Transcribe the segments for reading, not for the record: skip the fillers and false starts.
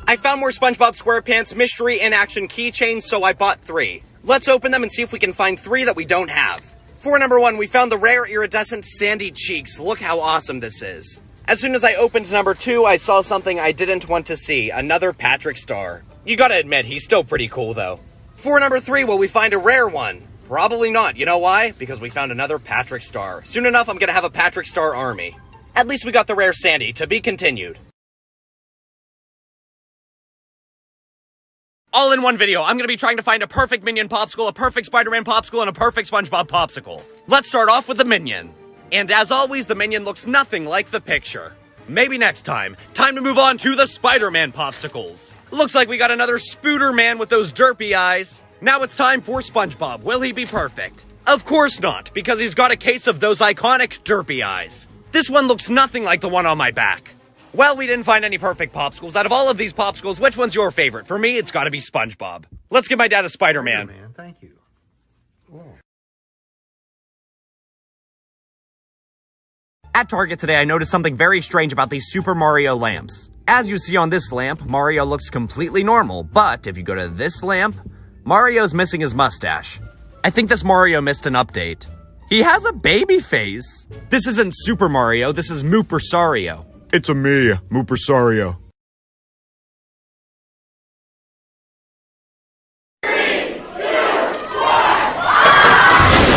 I found more SpongeBob SquarePants mystery in action keychains, so I bought 3. Let's open them and see if we can find 3 that we don't have. For number 1, we found the rare iridescent sandy cheeks. Look how awesome this is. As soon as I opened number 2, I saw something I didn't want to see. Another Patrick Star. You gotta admit, he's still pretty cool though. For number 3, will we find a rare one? Probably not. You know why? Because we found another Patrick Star. Soon enough, I'm gonna have a Patrick Star army. At least we got the rare Sandy. To be continued. All in one video, I'm gonna be trying to find a perfect Minion popsicle, a perfect Spider-Man popsicle, and a perfect SpongeBob popsicle. Let's start off with the Minion. And as always, the Minion looks nothing like the picture. Maybe next time. Time to move on to the Spider-Man popsicles. Looks like we got another Spooter Man with those derpy eyes. Now it's time for SpongeBob. Will he be perfect? Of course not, because he's got a case of those iconic derpy eyes. This one looks nothing like the one on my back. Well, we didn't find any perfect popsicles. Out of all of these popsicles, which one's your favorite? For me, it's gotta be SpongeBob. Let's give my dad a Spider-Man. Spider-Man, thank you. Whoa. At Target today, I noticed something very strange about these Super Mario lamps. As you see on this lamp, Mario looks completely normal, but if you go to this lamp, Mario's missing his mustache. I think this Mario missed an update. He has a baby face. This isn't Super Mario, this is Moopersario. It's a me, Moopersario.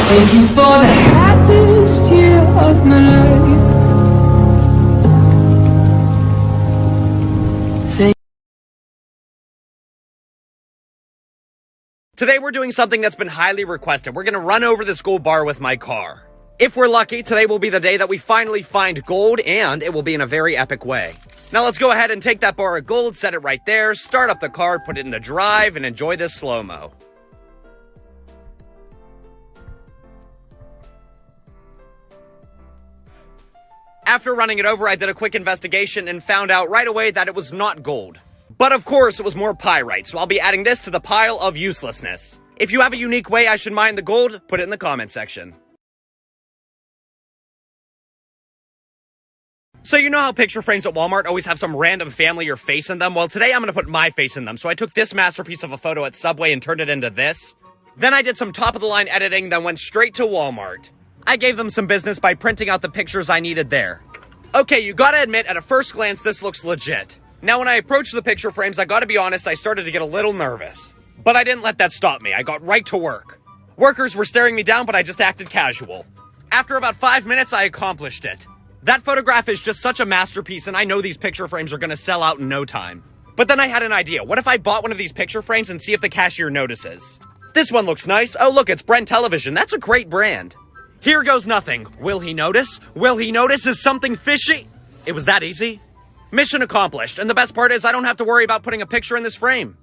Thank you for the happiest year of my life. Today we're doing something that's been highly requested. We're gonna run over the school bar with my car. If we're lucky, today will be the day that we finally find gold, and it will be in a very epic way. Now let's go ahead and take that bar of gold, set it right there, start up the car, put it into drive, and enjoy this slow-mo. After running it over, I did a quick investigation and found out right away that it was not gold. But of course, it was more pyrite, so I'll be adding this to the pile of uselessness. If you have a unique way I should mine the gold, put it in the comment section. So you know how picture frames at Walmart always have some random family or face in them? Well, today I'm gonna put my face in them. So I took this masterpiece of a photo at Subway and turned it into this. Then I did some top-of-the-line editing, then went straight to Walmart. I gave them some business by printing out the pictures I needed there. Okay, you gotta admit, at a first glance, this looks legit. Now, when I approached the picture frames, I gotta be honest, I started to get a little nervous. But I didn't let that stop me. I got right to work. Workers were staring me down, but I just acted casual. After about 5 minutes, I accomplished it. That photograph is just such a masterpiece, and I know these picture frames are gonna sell out in no time. But then I had an idea. What if I bought one of these picture frames and see if the cashier notices? This one looks nice. Oh, look, it's Brent Television. That's a great brand. Here goes nothing. Will he notice? Will he notice? Is something fishy? It was that easy? Mission accomplished, and the best part is I don't have to worry about putting a picture in this frame.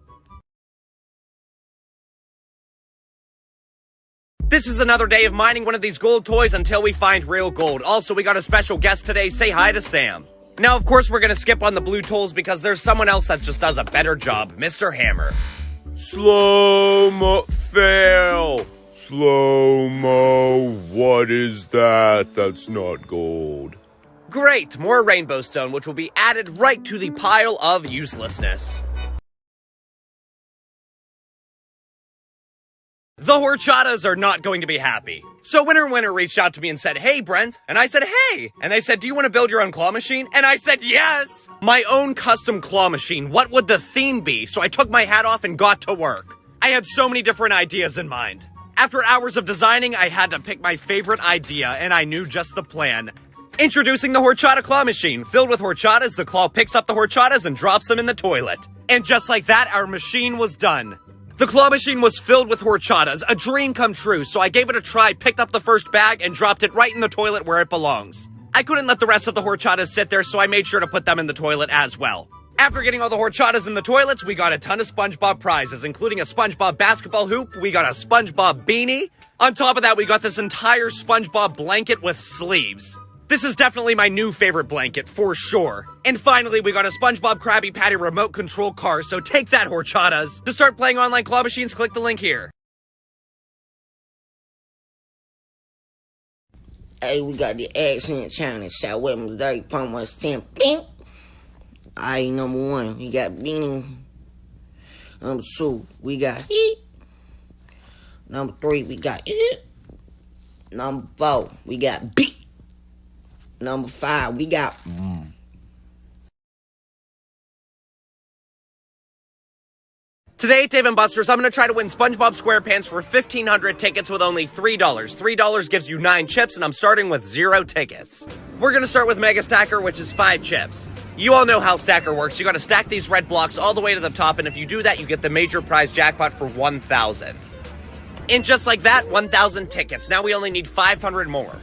This is another day of mining one of these gold toys until we find real gold. Also, we got a special guest today. Say hi to Sam. Now, of course, we're gonna skip on the blue tools because there's someone else that just does a better job. Mr. Hammer. Slow-mo, fail. Slow-mo, what is that? That's not gold. Great, more rainbow stone, which will be added right to the pile of uselessness. The horchatas are not going to be happy. So Winner reached out to me and said, "Hey, Brent." And I said, "Hey." And they said, "Do you want to build your own claw machine?" And I said, "Yes." My own custom claw machine. What would the theme be? So I took my hat off and got to work. I had so many different ideas in mind. After hours of designing, I had to pick my favorite idea, and I knew just the plan. Introducing the horchata claw machine. Filled with horchatas, the claw picks up the horchatas and drops them in the toilet. And just like that, our machine was done. The claw machine was filled with horchatas, a dream come true, so I gave it a try, picked up the first bag, and dropped it right in the toilet where it belongs. I couldn't let the rest of the horchatas sit there, so I made sure to put them in the toilet as well. After getting all the horchatas in the toilets, we got a ton of SpongeBob prizes, including a SpongeBob basketball hoop, we got a SpongeBob beanie. On top of that, we got this entire SpongeBob blanket with sleeves. This is definitely my new favorite blanket, for sure. And finally, we got a SpongeBob Krabby Patty remote control car, so take that, horchatas. To start playing online claw machines, click the link here. Hey, we got the accent challenge. Start with me today. From us 10. Alright, number 1, we got Beanie. Number 2, we got Heat. Number 3, we got It. Number 4, we got Beat. Number 5, we got Today at Dave & Buster's, I'm going to try to win SpongeBob SquarePants for 1,500 tickets with only $3. $3 gives you 9 chips, and I'm starting with 0 tickets. We're going to start with Mega Stacker, which is 5 chips. You all know how Stacker works. You got to stack these red blocks all the way to the top, and if you do that, you get the major prize jackpot for 1,000. And just like that, 1,000 tickets. Now we only need 500 more.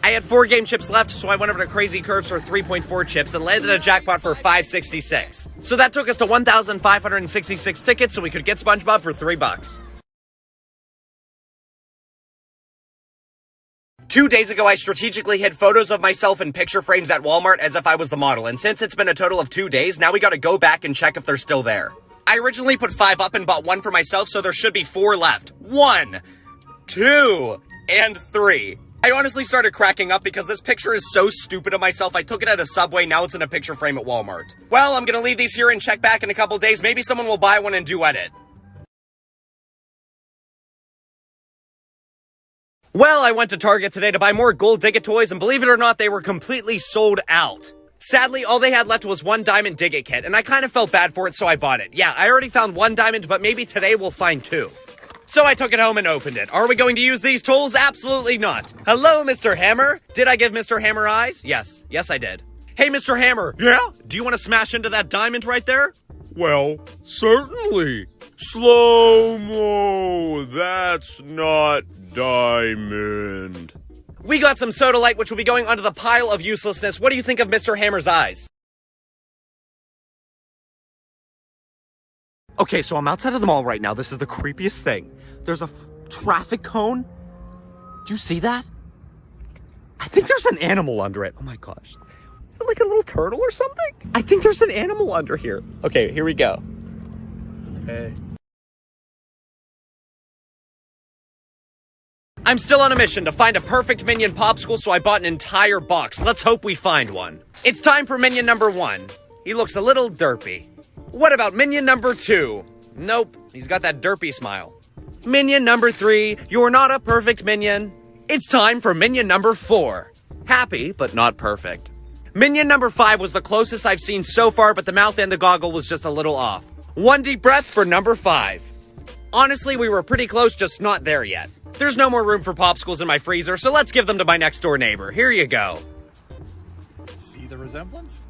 I had 4 game chips left, so I went over to Crazy Curves for 3.4 chips and landed a jackpot for 566. So that took us to 1,566 tickets, so we could get SpongeBob for $3. 2 days ago, I strategically hid photos of myself in picture frames at Walmart as if I was the model, and since it's been a total of 2 days, now we gotta go back and check if they're still there. I originally put 5 up and bought 1 for myself, so there should be 4 left. 1, 2, and 3. I honestly started cracking up because this picture is so stupid of myself. I took it at a Subway, now it's in a picture frame at Walmart. Well, I'm gonna leave these here and check back in a couple days. Maybe someone will buy one and duet it. Well, I went to Target today to buy more Gold Digit toys, and believe it or not, they were completely sold out. Sadly, all they had left was 1 diamond Digit kit, and I kind of felt bad for it, so I bought it. Yeah, I already found 1 diamond, but maybe today we'll find 2. So I took it home and opened it. Are we going to use these tools? Absolutely not. Hello, Mr. Hammer. Did I give Mr. Hammer eyes? Yes. Yes, I did. Hey, Mr. Hammer. Yeah? Do you want to smash into that diamond right there? Well, certainly. Slow-mo. That's not diamond. We got some soda light, which will be going onto the pile of uselessness. What do you think of Mr. Hammer's eyes? Okay, so I'm outside of the mall right now. This is the creepiest thing. There's a traffic cone. Do you see that? I think there's an animal under it. Oh my gosh. Is it like a little turtle or something? I think there's an animal under here. Okay, here we go. Hey. I'm still on a mission to find a perfect Minion popsicle, so I bought an entire box. Let's hope we find one. It's time for Minion number 1. He looks a little derpy. What about Minion number 2? Nope, he's got that derpy smile. Minion number 3, you're not a perfect minion. It's time for Minion number 4. Happy, but not perfect. Minion number 5 was the closest I've seen so far, but the mouth and the goggle was just a little off. 1 deep breath for number 5. Honestly, we were pretty close, just not there yet. There's no more room for popsicles in my freezer, so let's give them to my next door neighbor. Here you go. See the resemblance?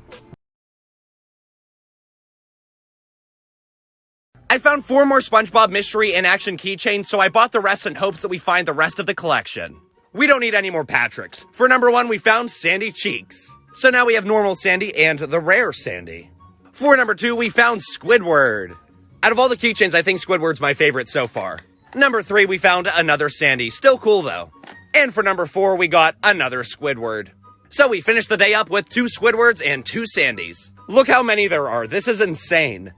I found 4 more SpongeBob mystery and action keychains, so I bought the rest in hopes that we find the rest of the collection. We don't need any more Patricks. For number 1, we found Sandy Cheeks. So now we have normal Sandy and the rare Sandy. For number 2, we found Squidward. Out of all the keychains, I think Squidward's my favorite so far. Number 3, we found another Sandy. Still cool though. And for number 4, we got another Squidward. So we finished the day up with 2 Squidwards and 2 Sandys. Look how many there are. This is insane.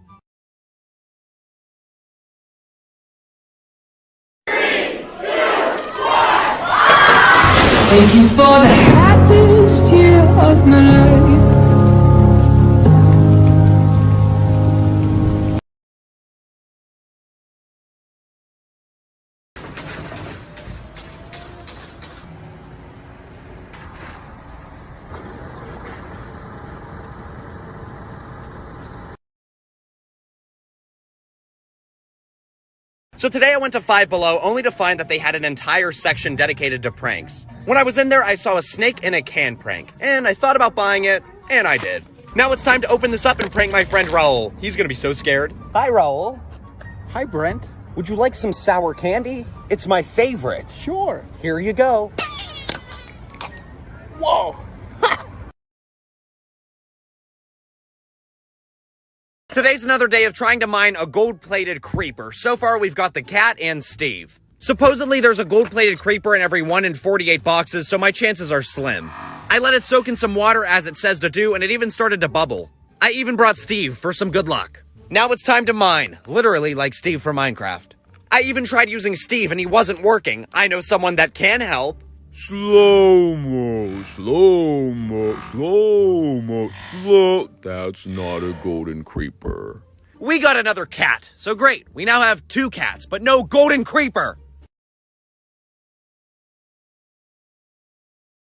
Thank you for the happiest year of my life. So today I went to Five Below only to find that they had an entire section dedicated to pranks. When I was in there, I saw a snake in a can prank, and I thought about buying it, and I did. Now it's time to open this up and prank my friend Raul. He's gonna be so scared. Hi, Raul. Hi, Brent. Would you like some sour candy? It's my favorite. Sure. Here you go. Whoa. Today's another day of trying to mine a gold-plated creeper. So far, we've got the cat and Steve. Supposedly, there's a gold-plated creeper in every 1 in 48 boxes, so my chances are slim. I let it soak in some water as it says to do, and it even started to bubble. I even brought Steve for some good luck. Now it's time to mine, literally like Steve from Minecraft. I even tried using Steve and he wasn't working. I know someone that can help. Slow-mo, slow-mo, slow-mo, slow. That's not a golden creeper. We got another cat. So great, we now have 2 cats, but no golden creeper.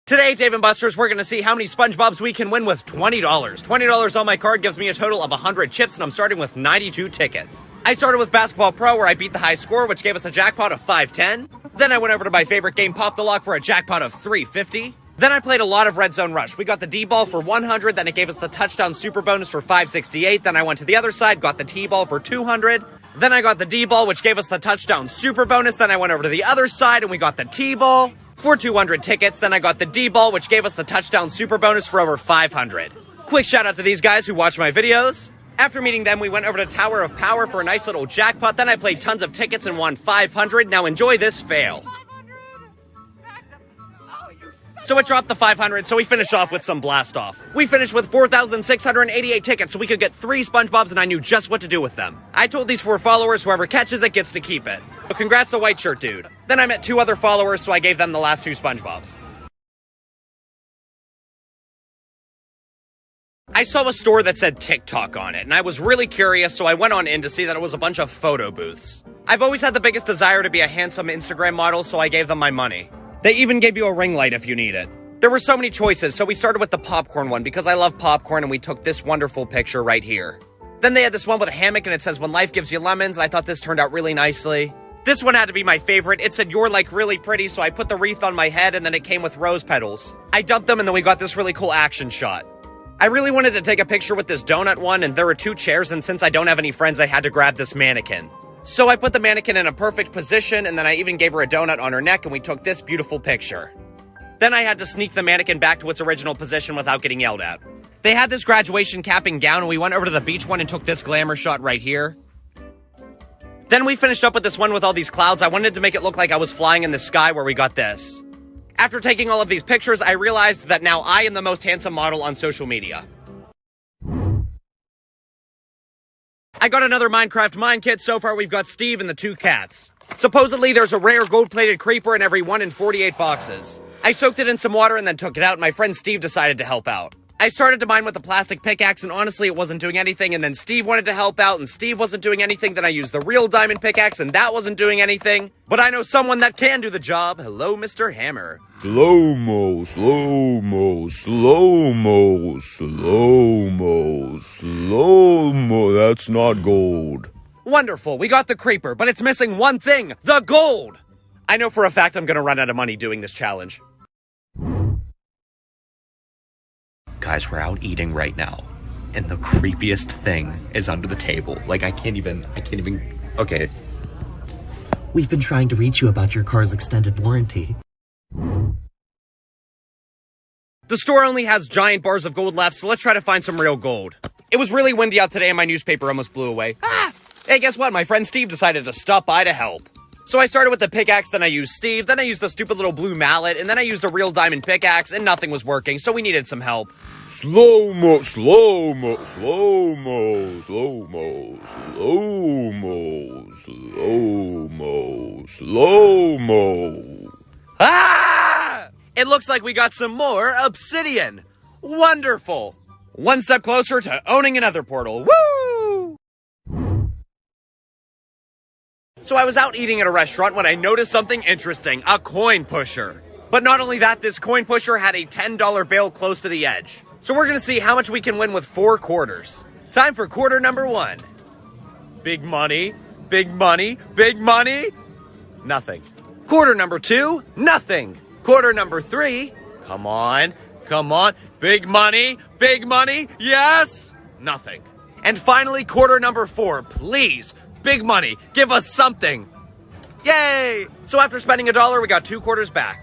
Today, Dave & Buster's, we're going to see how many SpongeBobs we can win with $20. $20 on my card gives me a total of 100 chips, and I'm starting with 92 tickets. I started with Basketball Pro, where I beat the high score, which gave us a jackpot of 510. Then I went over to my favorite game, Pop the Lock, for a jackpot of 350. Then I played a lot of Red Zone Rush. We got the D-ball for 100, then it gave us the touchdown super bonus for 568. Then I went to the other side, got the T-ball for 200. Then I got the D-ball, which gave us the touchdown super bonus. Then I went over to the other side, and we got the T-ball for 200 tickets. Then I got the D-ball, which gave us the touchdown super bonus for over 500. Quick shout out to these guys who watch my videos. After meeting them, we went over to Tower of Power for a nice little jackpot. Then I played tons of tickets and won 500. Now enjoy this fail. So it dropped the 500, so we finished off with some blast off. We finished with 4,688 tickets, so we could get 3 SpongeBobs, and I knew just what to do with them. I told these 4 followers whoever catches it gets to keep it. So congrats to White Shirt Dude. Then I met 2 other followers, so I gave them the last 2 SpongeBobs. I saw a store that said TikTok on it, and I was really curious, so I went on in to see that it was a bunch of photo booths. I've always had the biggest desire to be a handsome Instagram model, so I gave them my money. They even gave you a ring light if you need it. There were so many choices, so we started with the popcorn one because I love popcorn, and we took this wonderful picture right here. Then they had this one with a hammock, and it says, "When life gives you lemons," and I thought this turned out really nicely. This one had to be my favorite. It said, "You're like really pretty," so I put the wreath on my head, and then it came with rose petals. I dumped them, and then we got this really cool action shot. I really wanted to take a picture with this donut one, and there were 2 chairs, and since I don't have any friends, I had to grab this mannequin. So I put the mannequin in a perfect position, and then I even gave her a donut on her neck, and we took this beautiful picture. Then I had to sneak the mannequin back to its original position without getting yelled at. They had this graduation capping gown, and we went over to the beach one and took this glamour shot right here. Then we finished up with this one with all these clouds. I wanted to make it look like I was flying in the sky, where we got this. After taking all of these pictures, I realized that now I am the most handsome model on social media. I got another Minecraft mine kit. So far, we've got Steve and the 2 cats. Supposedly, there's a rare gold-plated creeper in every 1 in 48 boxes. I soaked it in some water and then took it out, and my friend Steve decided to help out. I started to mine with a plastic pickaxe, and honestly, it wasn't doing anything, and then Steve wanted to help out, and Steve wasn't doing anything. Then I used the real diamond pickaxe, and that wasn't doing anything. But I know someone that can do the job. Hello, Mr. Hammer. Slow-mo, slow-mo, slow-mo, slow-mo, slow-mo. That's not gold. Wonderful, we got the creeper, but it's missing one thing, the gold! I know for a fact I'm gonna run out of money doing this challenge. Guys, we're out eating right now, and the creepiest thing is under the table. Like, I can't even, okay. We've been trying to reach you about your car's extended warranty. The store only has giant bars of gold left, so let's try to find some real gold. It was really windy out today, and my newspaper almost blew away. Hey, guess what? My friend Steve decided to stop by to help. So I started with the pickaxe, then I used Steve, then I used the stupid little blue mallet, and then I used a real diamond pickaxe, and nothing was working, so we needed some help. Slow-mo, slow-mo, slow-mo, slow-mo, slow-mo, slow-mo, slow-mo. Ah! It looks like we got some more obsidian. Wonderful. One step closer to owning another portal. Woo! So I was out eating at a restaurant when I noticed something interesting, a coin pusher. But not only that, this coin pusher had a $10 bill close to the edge. So we're gonna see how much we can win with 4 quarters. Time for quarter number 1. Big money, big money, big money. Nothing. Quarter number 2, nothing. Quarter number 3, come on, big money, yes, nothing. And finally, quarter number 4, please, big money, give us something. Yay! So after spending $1, we got 2 quarters back.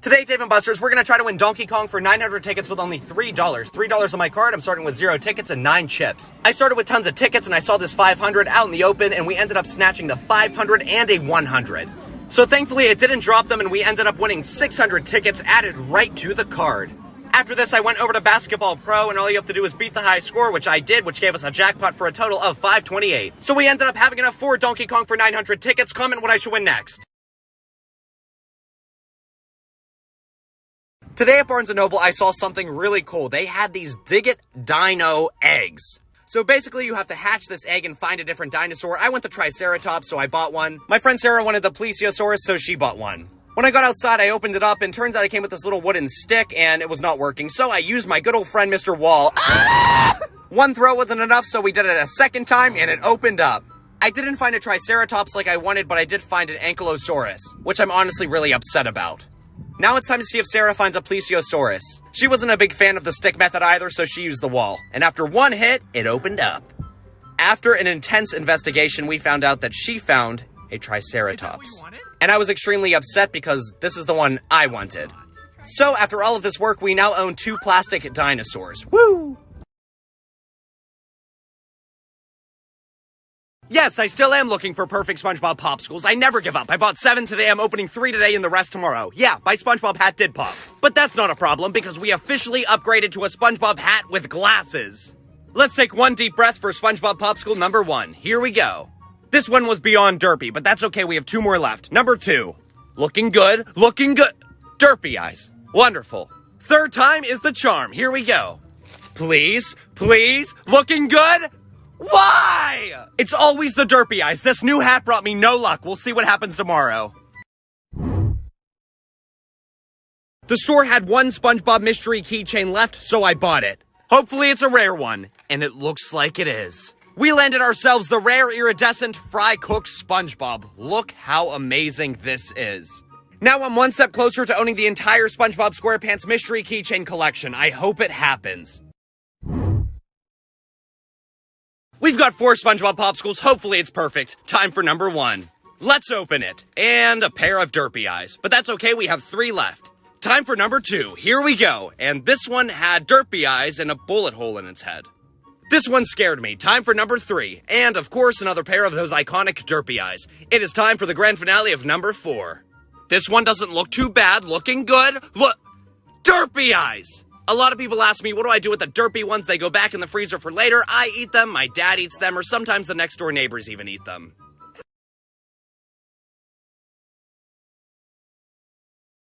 Today, Dave & Buster's, we're going to try to win Donkey Kong for 900 tickets with only $3. $3 on my card. I'm starting with 0 tickets and 9 chips. I started with tons of tickets, and I saw this 500 out in the open, and we ended up snatching the 500 and a 100. So thankfully, it didn't drop them, and we ended up winning 600 tickets added right to the card. After this, I went over to Basketball Pro, and all you have to do is beat the high score, which I did, which gave us a jackpot for a total of $528. So we ended up having enough for Donkey Kong for 900 tickets. Comment what I should win next. Today at Barnes & Noble, I saw something really cool. They had these Dig It Dino eggs. So basically, you have to hatch this egg and find a different dinosaur. I went the Triceratops, so I bought one. My friend Sarah wanted the Plesiosaurus, so she bought one. When I got outside, I opened it up, and turns out it came with this little wooden stick, and it was not working. So I used my good old friend, Mr. Wall. One throw wasn't enough, so we did it a second time, and it opened up. I didn't find a Triceratops like I wanted, but I did find an Ankylosaurus, which I'm honestly really upset about. Now it's time to see if Sarah finds a Plesiosaurus. She wasn't a big fan of the stick method either, so she used the wall. And after one hit, it opened up. After an intense investigation, we found out that she found a Triceratops. And I was extremely upset because this is the one I wanted. So after all of this work, we now own 2 plastic dinosaurs. Woo! Yes, I still am looking for perfect SpongeBob popsicles. I never give up. I bought 7 today, I'm opening 3 today, and the rest tomorrow. Yeah, my SpongeBob hat did pop. But that's not a problem, because we officially upgraded to a SpongeBob hat with glasses. Let's take one deep breath for SpongeBob popsicle number 1. Here we go. This one was beyond derpy, but that's okay, we have 2 more left. Number 2. Looking good, looking good. Derpy eyes. Wonderful. Third time is the charm. Here we go. Please, please, looking good. Why? It's always the derpy eyes. This new hat brought me no luck. We'll see what happens tomorrow. The store had one SpongeBob mystery keychain left, so I bought it. Hopefully it's a rare one, and it looks like it is. We landed ourselves the rare iridescent fry-cooked SpongeBob. Look how amazing this is. Now I'm one step closer to owning the entire SpongeBob SquarePants mystery keychain collection. I hope it happens. We've got 4 SpongeBob popsicles. Hopefully it's perfect. Time for number 1. Let's open it. And a pair of derpy eyes. But that's okay, we have 3 left. Time for number 2. Here we go. And this one had derpy eyes and a bullet hole in its head. This one scared me. Time for number 3. And, of course, another pair of those iconic derpy eyes. It is time for the grand finale of number 4. This one doesn't look too bad. Looking good. Look! Derpy eyes! A lot of people ask me, what do I do with the derpy ones? They go back in the freezer for later. I eat them, my dad eats them, or sometimes the next door neighbors even eat them.